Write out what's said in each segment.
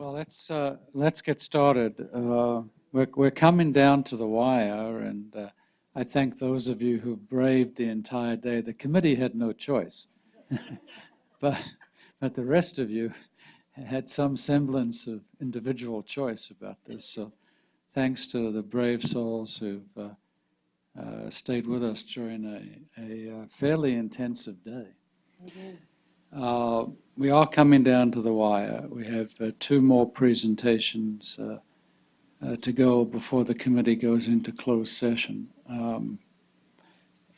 Well, let's get started. We're coming down to the wire, and I thank those of you who braved the entire day. The committee had no choice, but the rest of you had some semblance of individual choice about this. So, thanks to the brave souls who've stayed with us during a fairly intensive day. We are coming down to the wire. We have 2 more presentations to go before the committee goes into closed session,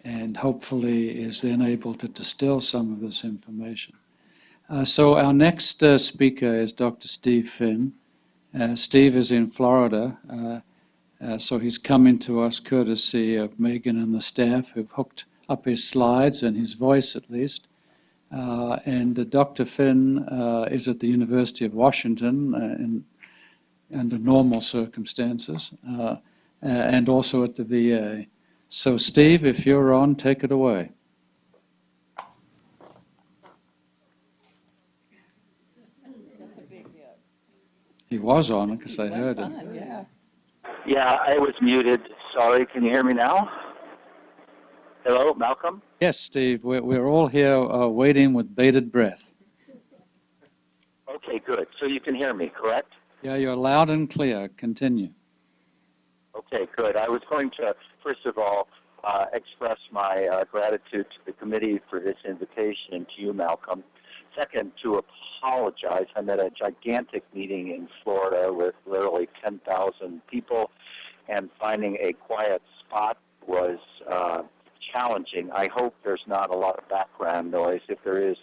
and hopefully is then able to distill some of this information. So our next speaker is Dr. Stephan Fihn. Steve is in Florida, so he's coming to us courtesy of Megan and the staff who've hooked up his slides and his voice at least. And Dr. Fihn is at the University of Washington under normal circumstances, and also at the VA. So Steve, if you're on, take it away. He was on because I heard him. Yeah, I was muted. Sorry, can you hear me now? Hello, Malcolm? Yes, Steve, we're all here waiting with bated breath. Okay, good. So you can hear me, correct? Yeah, you're loud and clear. Continue. Okay, good. I was going to, first of all, express my gratitude to the committee for this invitation, and to you, Malcolm. Second, to apologize. I'm at a gigantic meeting in Florida with literally 10,000 people, and finding a quiet spot was challenging. I hope there's not a lot of background noise. If there is,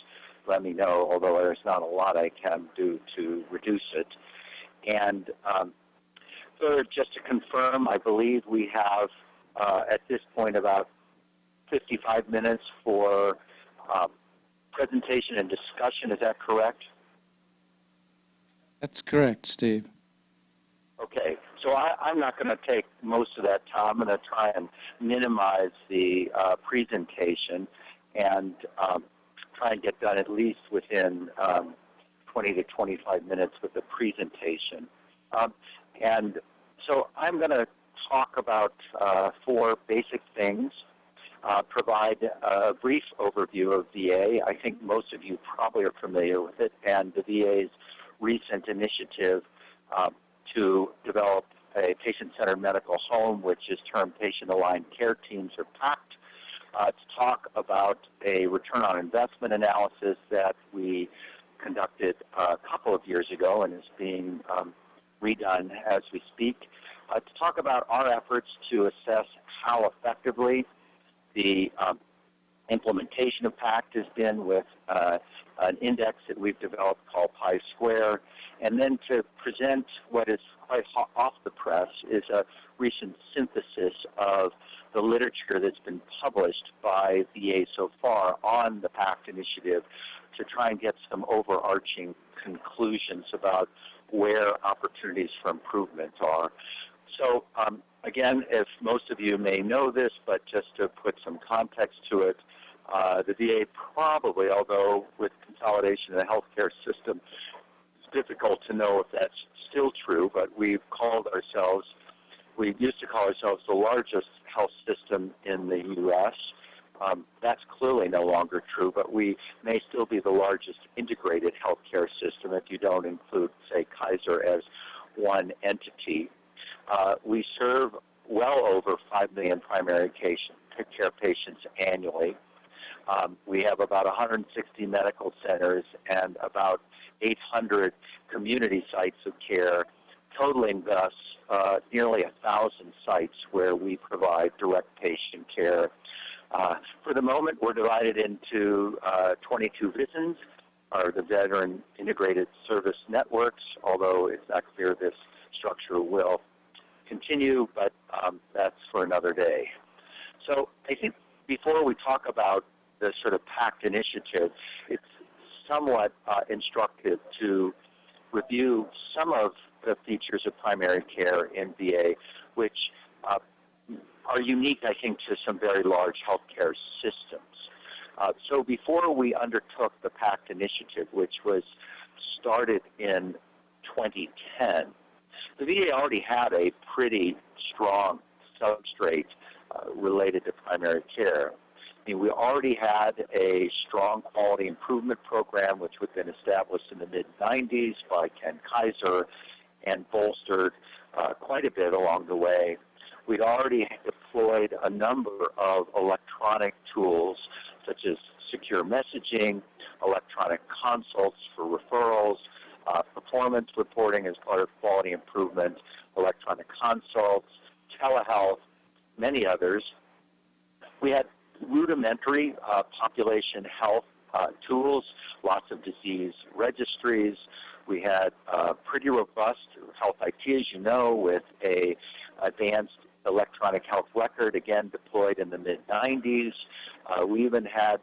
let me know, although there's not a lot I can do to reduce it. And third, just to confirm, I believe we have at this point about 55 minutes for presentation and discussion. Is that correct? That's correct, Steve. Okay, so I'm not going to take most of that time. I'm going to try and minimize the presentation and try and get done at least within 20 to 25 minutes with the presentation. And so I'm going to talk about 4 basic things, provide a brief overview of VA. I think most of you probably are familiar with it, and the VA's recent initiative to develop a patient-centered medical home, which is termed Patient-Aligned Care Teams, or PACT, to talk about a return on investment analysis that we conducted a couple of years ago and is being redone as we speak, to talk about our efforts to assess how effectively the implementation of PACT has been with an index that we've developed called Pi-Square, and then to present what is quite off the press is a recent synthesis of the literature that's been published by VA so far on the PACT initiative to try and get some overarching conclusions about where opportunities for improvement are. So again, if most of you may know this, but just to put some context to it, the VA probably, although with consolidation in the healthcare system, it's difficult to know if that's still true, but we used to call ourselves the largest health system in the U.S. That's clearly no longer true, but we may still be the largest integrated healthcare system if you don't include, say, Kaiser as one entity. We serve well over 5 million primary care patients annually. We have about 160 medical centers and about 800 community sites of care, totaling thus nearly 1,000 sites where we provide direct patient care. For the moment, we're divided into 22 VISNs, or the Veteran Integrated Service Networks, although it's not clear this structure will continue, but that's for another day. So I think before we talk about the sort of PACT initiative, it's somewhat instructive to review some of the features of primary care in VA, which are unique, I think, to some very large healthcare systems. So before we undertook the PACT initiative, which was started in 2010. The VA already had a pretty strong substrate related to primary care. I mean, we already had a strong quality improvement program, which had been established in the mid-90s by Ken Kaiser and bolstered quite a bit along the way. We'd already deployed a number of electronic tools, such as secure messaging, electronic consults for referrals, performance reporting as part of quality improvement, electronic consults, telehealth, many others. We had rudimentary population health tools, lots of disease registries. We had pretty robust health IT, as you know, with a advanced electronic health record, again deployed in the mid-90s. We even had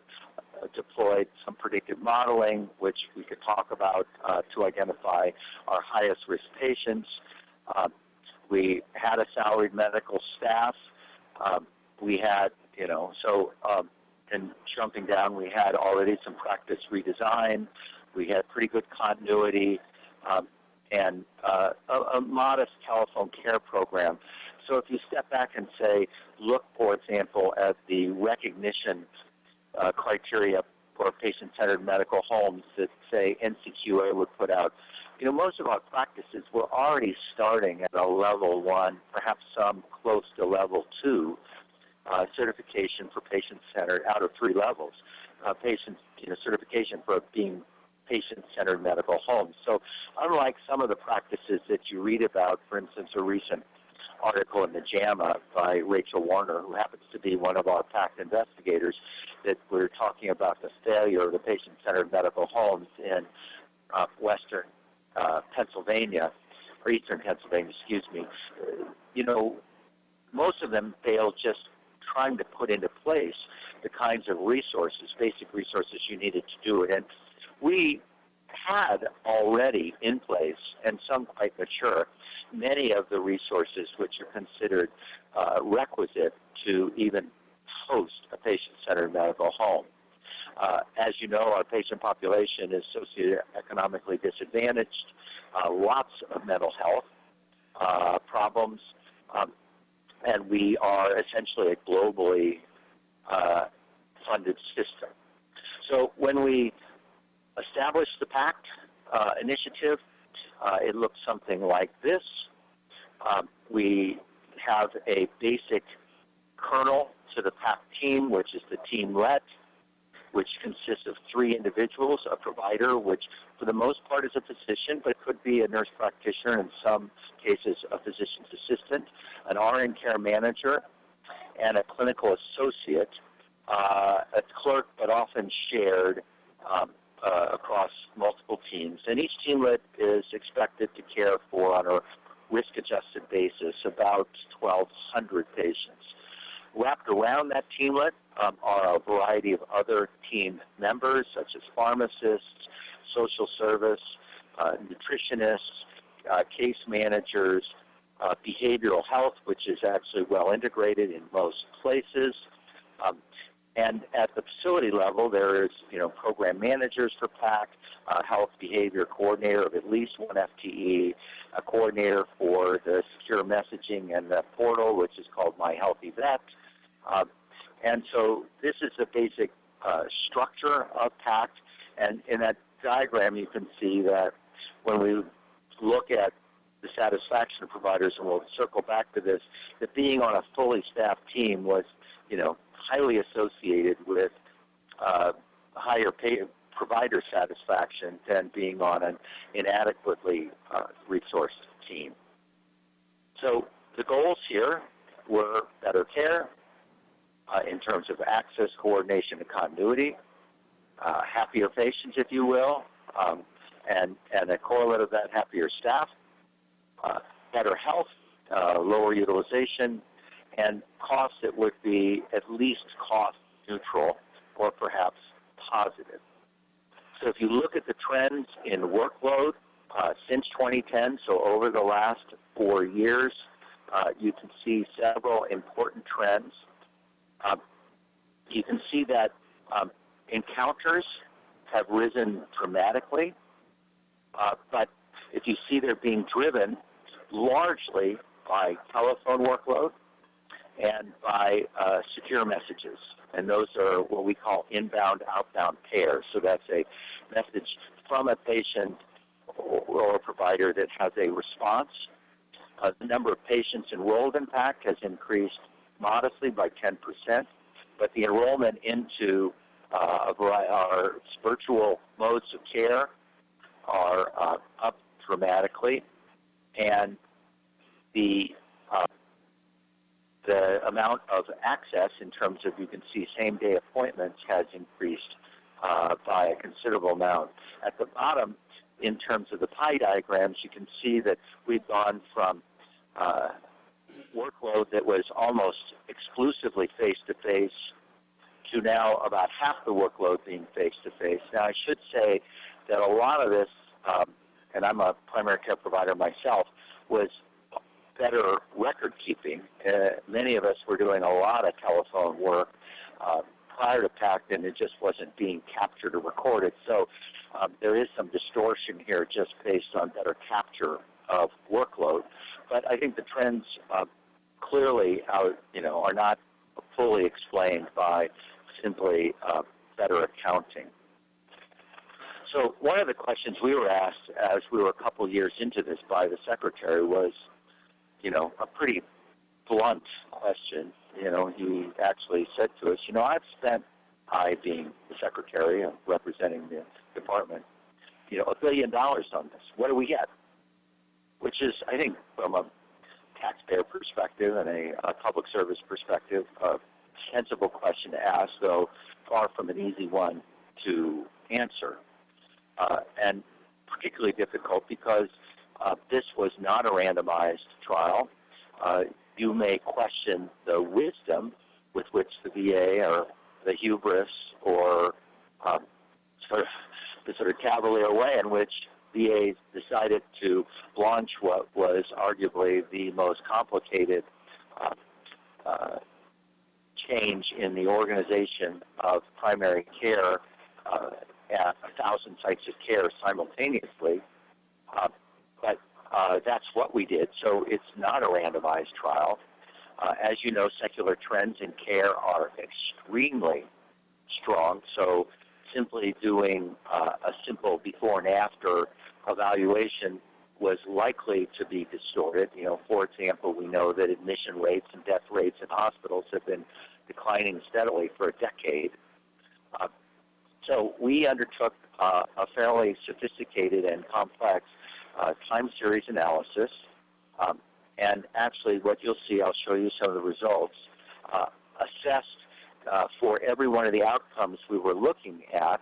deployed some predictive modeling, which we could talk about to identify our highest risk patients. We had a salaried medical staff. We had, and jumping down, we had already some practice redesign. We had pretty good continuity and a modest telephone care program. So if you step back and say, look, for example, at the recognition criteria for patient-centered medical homes that, say, NCQA would put out, most of our practices were already starting at a level 1, perhaps some close to level 2 certification for patient-centered out of 3 levels. Certification for being patient-centered medical homes. So unlike some of the practices that you read about, for instance, a recent article in the JAMA by Rachel Warner, who happens to be one of our PACT investigators, that we're talking about the failure of the patient-centered medical homes in western Pennsylvania, or eastern Pennsylvania, excuse me. Most of them failed just trying to put into place the kinds of resources, basic resources you needed to do it. And we had already in place, and some quite mature, many of the resources which are considered requisite to even host a patient-centered medical home. As you know, our patient population is socioeconomically disadvantaged, lots of mental health problems, and we are essentially a globally funded system. So when we established the PACT initiative, it looks something like this. We have a basic kernel to the PACT team, which is the teamlet, which consists of 3 individuals, a provider, which for the most part is a physician, but could be a nurse practitioner, in some cases a physician's assistant, an RN care manager, and a clinical associate, a clerk, but often shared across multiple teams. And each teamlet is expected to care for, on a risk-adjusted basis, about 1,200 patients. Wrapped around that teamlet are a variety of other team members, such as pharmacists, social service, nutritionists, case managers, behavioral health, which is actually well integrated in most places. And at the facility level, there is, program managers for PACT, a health behavior coordinator of at least 1 FTE, a coordinator for the secure messaging and the portal, which is called My Healthy Vet. And so this is the basic structure of PACT. And in that diagram, you can see that when we look at the satisfaction of providers, and we'll circle back to this, that being on a fully staffed team was, highly associated with higher provider satisfaction than being on an inadequately resourced team. So the goals here were better care in terms of access, coordination, and continuity, happier patients, if you will, and a correlate of that, happier staff, better health, lower utilization, and costs that would be at least cost neutral or perhaps positive. So if you look at the trends in workload since 2010, so over the last 4 years, you can see several important trends. You can see that encounters have risen dramatically, but if you see they're being driven largely by telephone workload and by secure messages. And those are what we call inbound, outbound pairs. So that's a message from a patient or a provider that has a response. The number of patients enrolled in PACT has increased modestly by 10%, but the enrollment into our virtual modes of care are up dramatically, and the amount of access in terms of, you can see, same-day appointments has increased by a considerable amount. At the bottom, in terms of the pie diagrams, you can see that we've gone from workload that was almost exclusively face-to-face to now about half the workload being face-to-face. Now, I should say that a lot of this, and I'm a primary care provider myself, was better record keeping. Many of us were doing a lot of telephone work prior to PACT, and it just wasn't being captured or recorded. So there is some distortion here just based on better capture of workload. But I think the trends clearly are not fully explained by simply better accounting. So one of the questions we were asked as we were a couple years into this by the secretary was, a pretty blunt question. He actually said to us, I being the secretary and representing the department, $1 billion on this. What do we get? Which is, I think, from a taxpayer perspective and a public service perspective, a sensible question to ask, though far from an easy one to answer. And particularly difficult because this was not a randomized trial. You may question the wisdom with which the VA or the hubris or the sort of cavalier way in which VA decided to launch what was arguably the most complicated change in the organization of primary care at 1,000 sites of care simultaneously. But that's what we did. So it's not a randomized trial. As you know, secular trends in care are extremely strong. So simply doing a simple before and after evaluation was likely to be distorted. For example, we know that admission rates and death rates in hospitals have been declining steadily for a decade. So we undertook a fairly sophisticated and complex time series analysis. And actually what you'll see, I'll show you some of the results, assessed for every one of the outcomes we were looking at,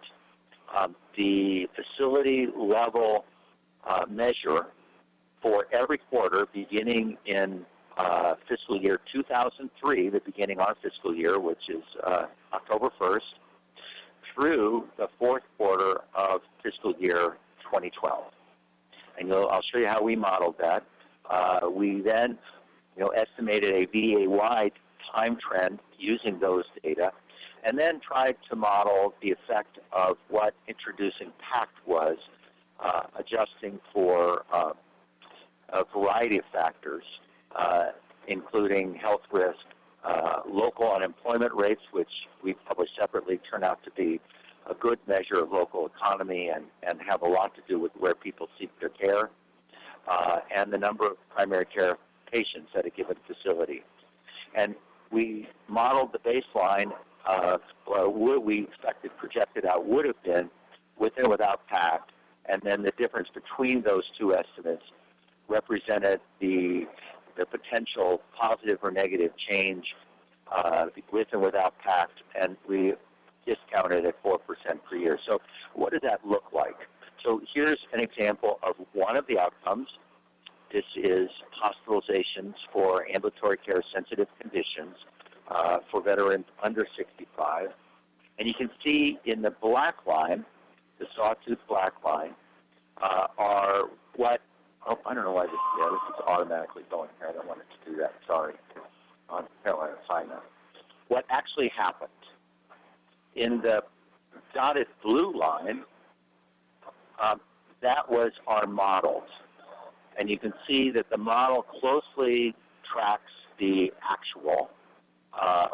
the facility level measure for every quarter beginning in fiscal year 2003, the beginning of our fiscal year, which is October 1st, through the fourth quarter of fiscal year 2012. And I'll show you how we modeled that. We then estimated a VA-wide time trend using those data, and then tried to model the effect of what introducing PACT was, adjusting for a variety of factors, including health risk, local unemployment rates, which we published separately, turn out to be a good measure of local economy and have a lot to do with where people seek their care, and the number of primary care patients at a given facility. And we modeled the baseline what we expected projected out would have been with and without PACT, and then the difference between those two estimates represented the potential positive or negative change with and without PACT, and we discounted at 4% per year. So what does that look like? So here's an example of one of the outcomes. This is hospitalizations for ambulatory care sensitive conditions for veterans under 65. And you can see in the black line, the sawtooth black line, are what, I don't know why this is automatically going here. I don't want it to do that, sorry. I don't want to find that. What actually happened. In the dotted blue line, that was our models. And you can see that the model closely tracks the actual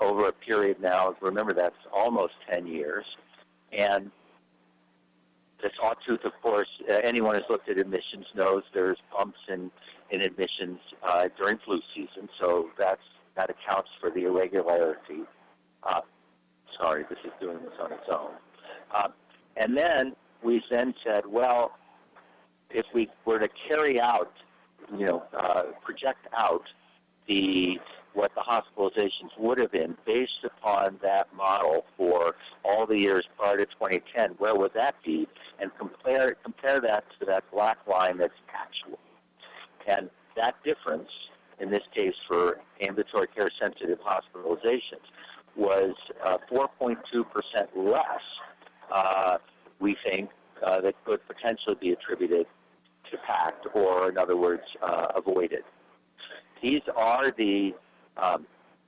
over a period now. Remember, that's almost 10 years. And the sawtooth, of course, anyone who's looked at admissions knows there's bumps in admissions during flu season, so that accounts for the irregularity. Sorry, this is doing this on its own. And then we then said, well, if we were to carry out, project out what the hospitalizations would have been based upon that model for all the years prior to 2010, where would that be? And compare that to that black line that's actual. And that difference, in this case for ambulatory care sensitive hospitalizations, was 4.2% less, we think, that could potentially be attributed to PACT, or in other words, avoided. These are the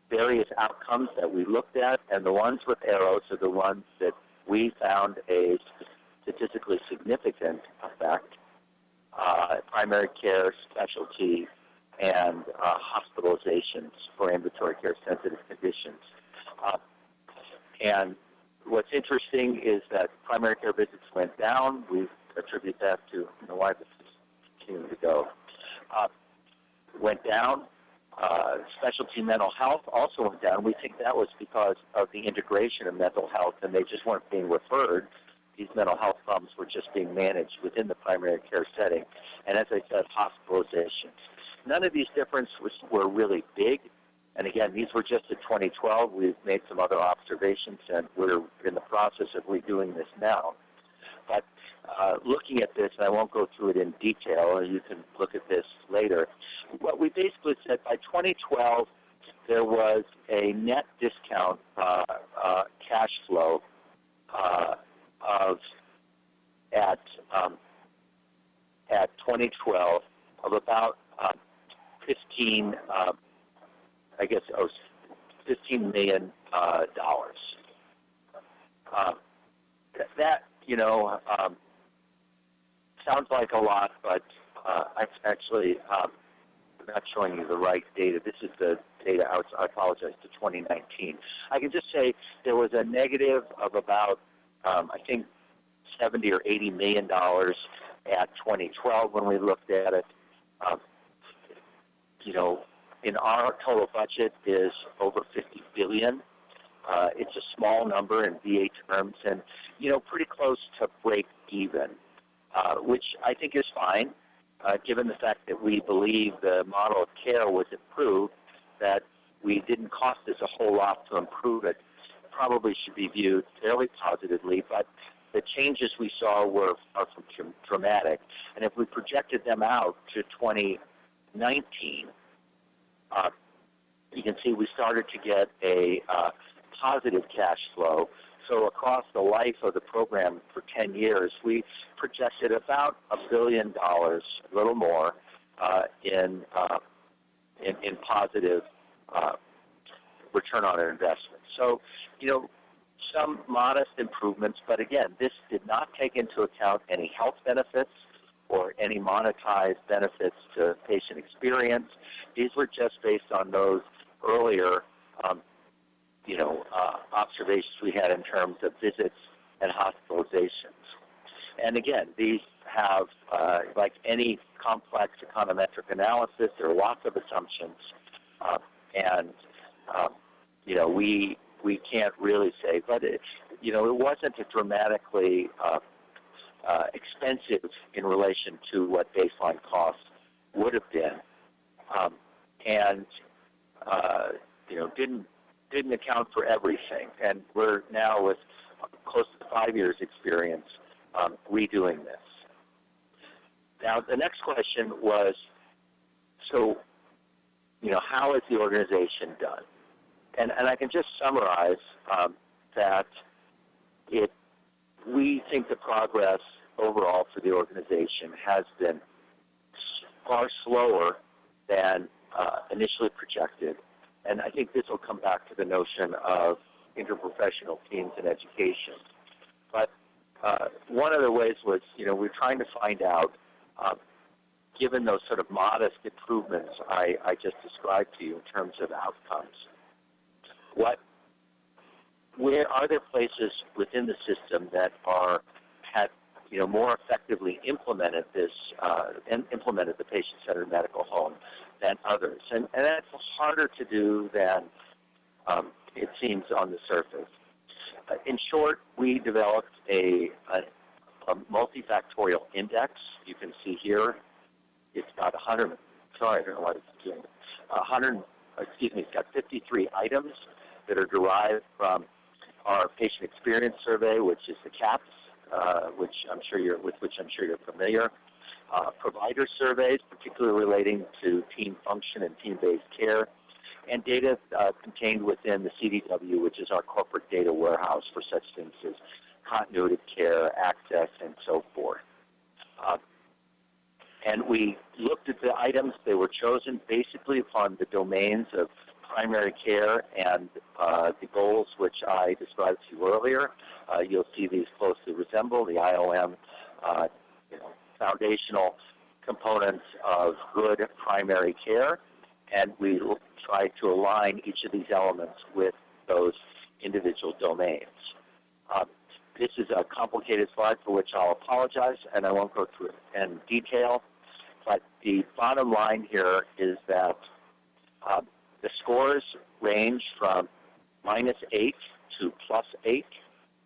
various outcomes that we looked at, and the ones with arrows are the ones that we found a statistically significant effect: primary care, specialty, and hospitalizations for ambulatory care sensitive conditions. And what's interesting is that primary care visits went down. We attribute that to why this is continuing to go. Went down. Specialty mental health also went down. We think that was because of the integration of mental health, and they just weren't being referred. These mental health problems were just being managed within the primary care setting. And as I said, hospitalizations. None of these differences were really big. And again, these were just in 2012. We've made some other observations, and we're in the process of redoing this now. But looking at this, and I won't go through it in detail, you can look at this later. What we basically said, by 2012, there was a net discount cash flow at 2012 of about $15 million. That sounds like a lot, but actually I'm not showing you the right data. This is the data out, I apologize, to 2019. I can just say there was a negative of about, I think, $70 or $80 million at 2012 when we looked at it. In our total budget is over $50 billion. It's a small number in VA terms, and pretty close to break even, which I think is fine, given the fact that we believe the model of care was improved, that we didn't cost us a whole lot to improve it. Probably should be viewed fairly positively, but the changes we saw were far from dramatic. And if we projected them out to 2019, you can see we started to get a positive cash flow. So across the life of the program for 10 years, we projected about $1 billion, a little more, in positive return on our investment. So, some modest improvements, but again, this did not take into account any health benefits or any monetized benefits to patient experience. These were just based on those earlier observations we had in terms of visits and hospitalizations. And again, these have, like any complex econometric analysis, there are lots of assumptions, and we can't really say, but it wasn't a dramatically expensive in relation to what baseline costs would have been, and didn't account for everything. And we're now, with close to 5 years experience, redoing this. Now, the next question was, so, how is the organization done? And I can just summarize that we think the progress overall for the organization has been far slower than initially projected. And I think this will come back to the notion of interprofessional teams in education. But one of the ways was, we're trying to find out given those sort of modest improvements I just described to you in terms of outcomes. Where are there places within the system that had more effectively implemented this implemented the patient-centered medical home than others, and that's harder to do than it seems on the surface. In short, we developed a multifactorial index. You can see here, it's got 100. Sorry, I don't know what it's doing. 100. Excuse me. It's got 53 items that are derived from our patient experience survey, which is the CAPS, with which I'm sure you're familiar. Provider surveys, particularly relating to team function and team-based care, and data contained within the CDW, which is our corporate data warehouse for such things as continuity of care, access, and so forth. And we looked at the items. They were chosen basically upon the domains of primary care and the goals which I described to you earlier. You'll see these closely resemble the IOM foundational components of good primary care, and we try to align each of these elements with those individual domains. This is a complicated slide for which I'll apologize, and I won't go through it in detail, but the bottom line here is that the scores range from -8 to +8,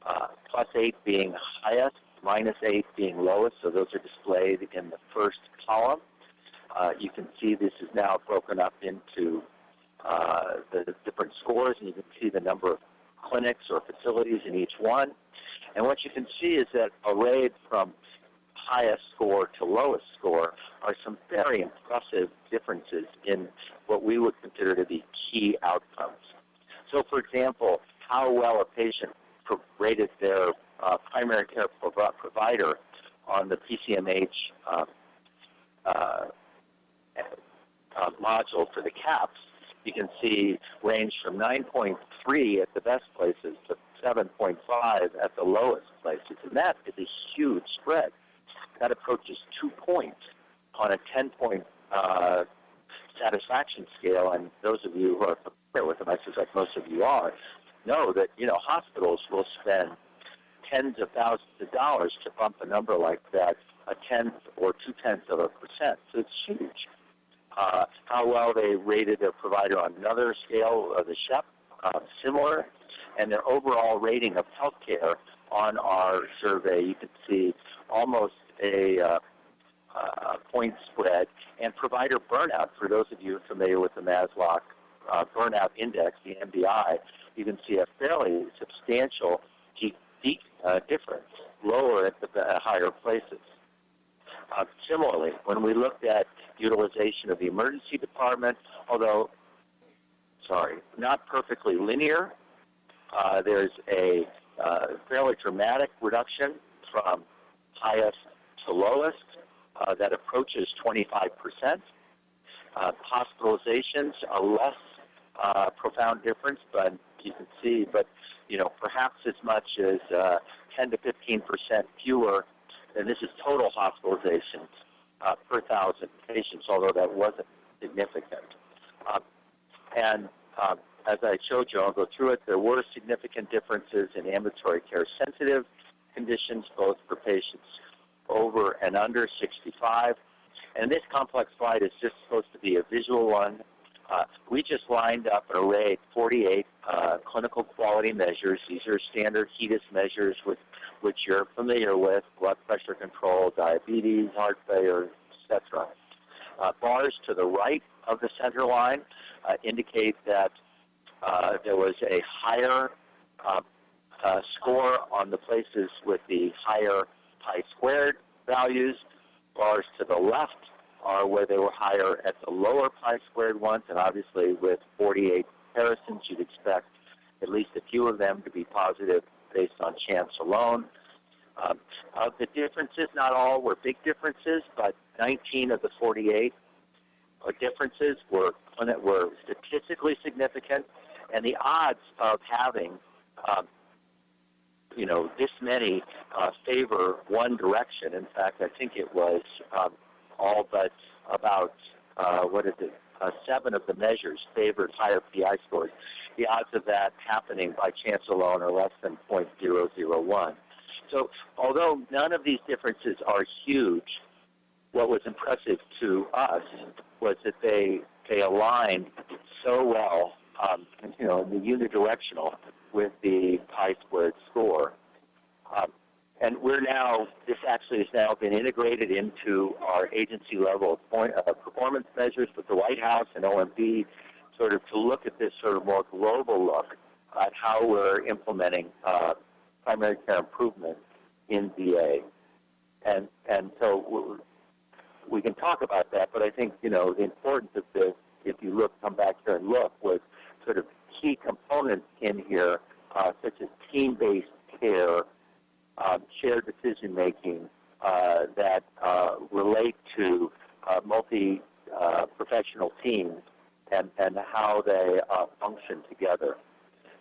+8 being highest, -8 being lowest, so those are displayed in the first column. You can see this is now broken up into the different scores, and you can see the number of clinics or facilities in each one. And what you can see is that arrayed from highest score to lowest score are some very impressive differences in what we would consider to be key outcomes. So, for example, how well a patient rated their primary care provider on the PCMH module for the CAPS, you can see range from 9.3 at the best places to 7.5 at the lowest places, and that is a huge spread. That approaches 2 points on a 10-point satisfaction scale, and those of you who are familiar with them, I suspect most of you are, know that hospitals will spend tens of thousands of dollars to bump a number like that, 1/10 or 0.2%. So it's huge. How well they rated their provider on another scale, the SHEP, similar, and their overall rating of healthcare on our survey, you can see almost a point spread, and provider burnout. For those of you familiar with the Maslow burnout index, the MBI, you can see a fairly substantial difference, lower at the higher places. Similarly, when we looked at utilization of the emergency department, although, not perfectly linear, there's a fairly dramatic reduction from highest to lowest that approaches 25%. Hospitalizations are less profound difference, but you can see, perhaps as much as 10 to 15% fewer, and this is total hospitalizations per 1,000 patients, although that wasn't significant. As I showed you, I'll go through it, there were significant differences in ambulatory care sensitive conditions, both for patients over and under 65. And this complex slide is just supposed to be a visual one. We just lined up and arrayed 48 clinical quality measures. These are standard HEDIS measures with which you're familiar with, blood pressure control, diabetes, heart failure, etc. Bars to the right of the center line indicate that there was a higher score on the places with the higher pi-squared values. Bars to the left are where they were higher at the lower pi-squared ones, and obviously with 48 comparisons, you'd expect at least a few of them to be positive based on chance alone. Of the differences, not all were big differences, but 19 of the 48 differences were statistically significant, and the odds of having this many favor one direction. In fact, I think it was all but about, 7 of the measures favored higher PI scores. The odds of that happening by chance alone are less than 0.001. So although none of these differences are huge, what was impressive to us was that they aligned so well, in the unidirectional with the chi-squared score. And this actually has now been integrated into our agency level performance measures with the White House and OMB, sort of to look at this sort of more global look at how we're implementing primary care improvement in VA. And so we can talk about that, but I think, the importance of this, if you come back here and look, was sort of key components in here, such as team-based care, shared decision-making that relate to multi-professional teams and how they function together.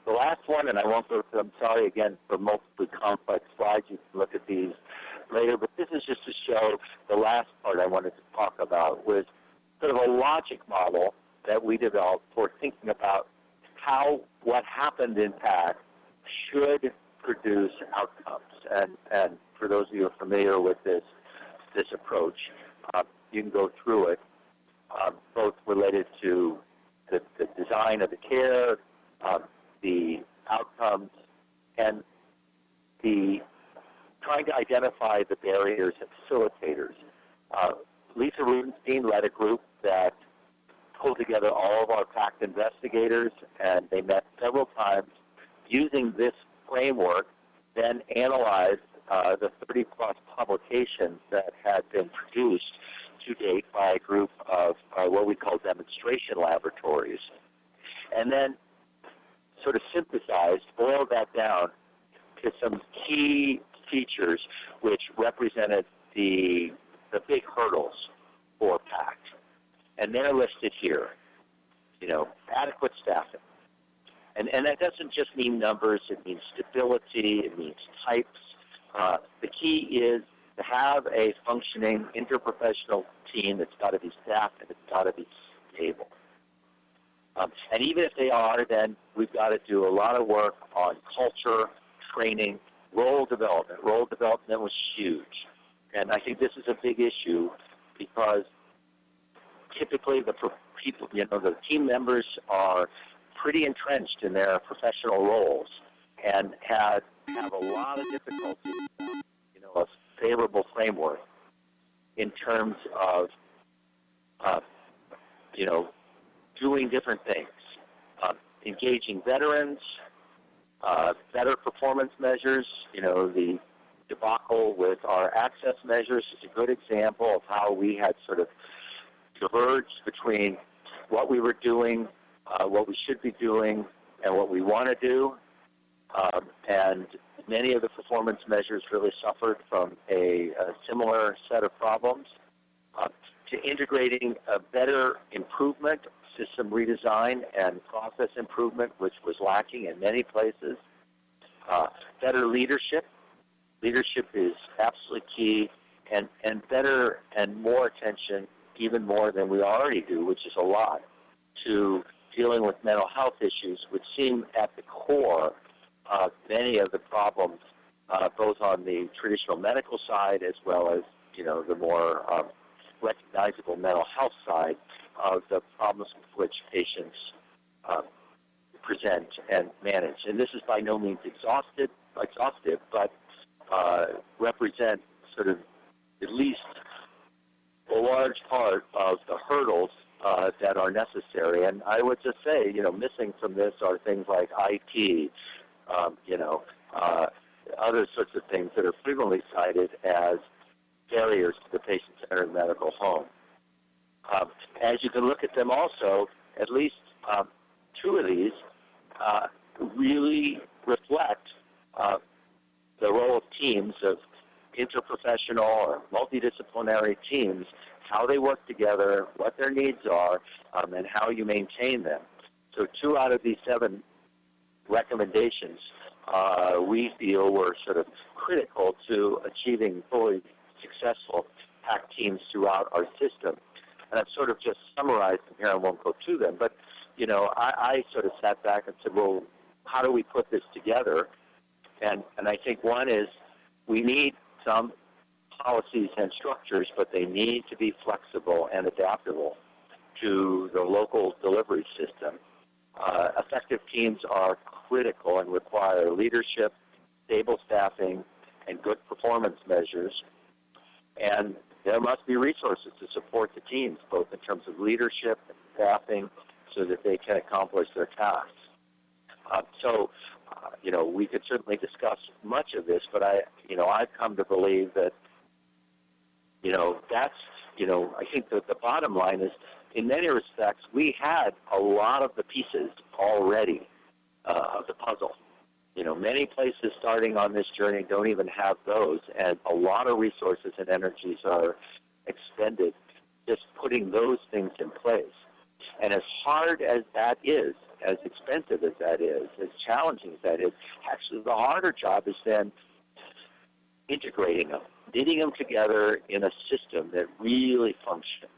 The last one, and I won't go through, I'm sorry again for multiply complex slides, you can look at these later, but this is just to show the last part I wanted to talk about, was sort of a logic model that we developed for thinking about how what happened in PACT should produce outcomes. And for those of you who are familiar with this approach, you can go through it, both related to the design of the care, the outcomes, and the trying to identify the barriers and facilitators. Lisa Rubenstein led a group that pulled together all of our PACT investigators, and they met several times using this framework, then analyzed the 30-plus publications that had been produced to date by a group of what we call demonstration laboratories, and then sort of synthesized, boiled that down to some key features which represented the big hurdles for PACT. And they're listed here. Adequate staffing. And that doesn't just mean numbers, it means stability, it means types. The key is to have a functioning interprofessional team that's got to be staffed and it's got to be stable. And even if they are, then we've got to do a lot of work on culture, training, role development. Role development was huge. And I think this is a big issue because typically the people, the team members are pretty entrenched in their professional roles and have a lot of difficulty, a favorable framework in terms of, doing different things, engaging veterans, better performance measures. The debacle with our access measures is a good example of how we had sort of diverged between what we were doing, what we should be doing, and what we want to do. And many of the performance measures really suffered from a similar set of problems. To integrating a better improvement, system redesign, and process improvement, which was lacking in many places. Better leadership. Leadership is absolutely key, and better and more attention, even more than we already do, which is a lot, to dealing with mental health issues, which seem at the core of many of the problems, both on the traditional medical side as well as, the more recognizable mental health side of the problems with which patients present and manage. And this is by no means exhaustive, but represent sort of at least a large part of the hurdles that are necessary. And I would just say, missing from this are things like IT, other sorts of things that are frequently cited as barriers to the patient-centered medical home. As you can look at them also, at least two of these really reflect the role of teams, of interprofessional or multidisciplinary teams, how they work together, what their needs are, and how you maintain them. So 2 out of these 7 recommendations we feel were sort of critical to achieving fully successful PACT teams throughout our system. And I've sort of just summarized them here. I won't go to them. But, you know, I sort of sat back and said, well, how do we put this together? And I think one is we need some policies and structures, but they need to be flexible and adaptable to the local delivery system. Effective teams are critical and require leadership, stable staffing, and good performance measures. And there must be resources to support the teams, both in terms of leadership and staffing, so that they can accomplish their tasks. You know, we could certainly discuss much of this, but I've come to believe that, you know, that's, you know, I think that the bottom line is, in many respects, we had a lot of the pieces already of the puzzle. You know, many places starting on this journey don't even have those, and a lot of resources and energies are expended just putting those things in place. And as hard as that is, as expensive as that is, as challenging as that is, actually the harder job is then integrating them, knitting them together in a system that really functions.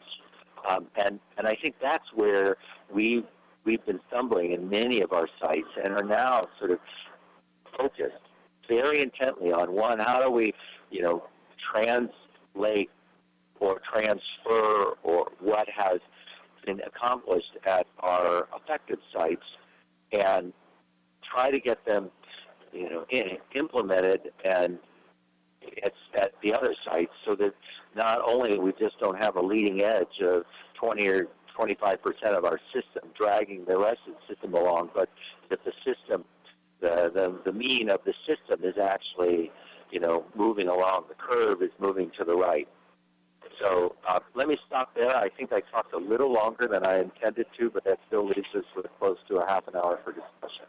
And I think that's where we've been stumbling in many of our sites and are now sort of focused very intently on, one, how do we, you know, translate or transfer or what has been accomplished at our affected sites and try to get them, you know, implemented and at the other sites, so that not only we just don't have a leading edge of 20 or 25% of our system dragging the rest of the system along, but that the system, the mean of the system is actually, you know, moving along. The curve is moving to the right. So let me stop there. I think I talked a little longer than I intended to, but that still leaves us with close to a half an hour for discussion.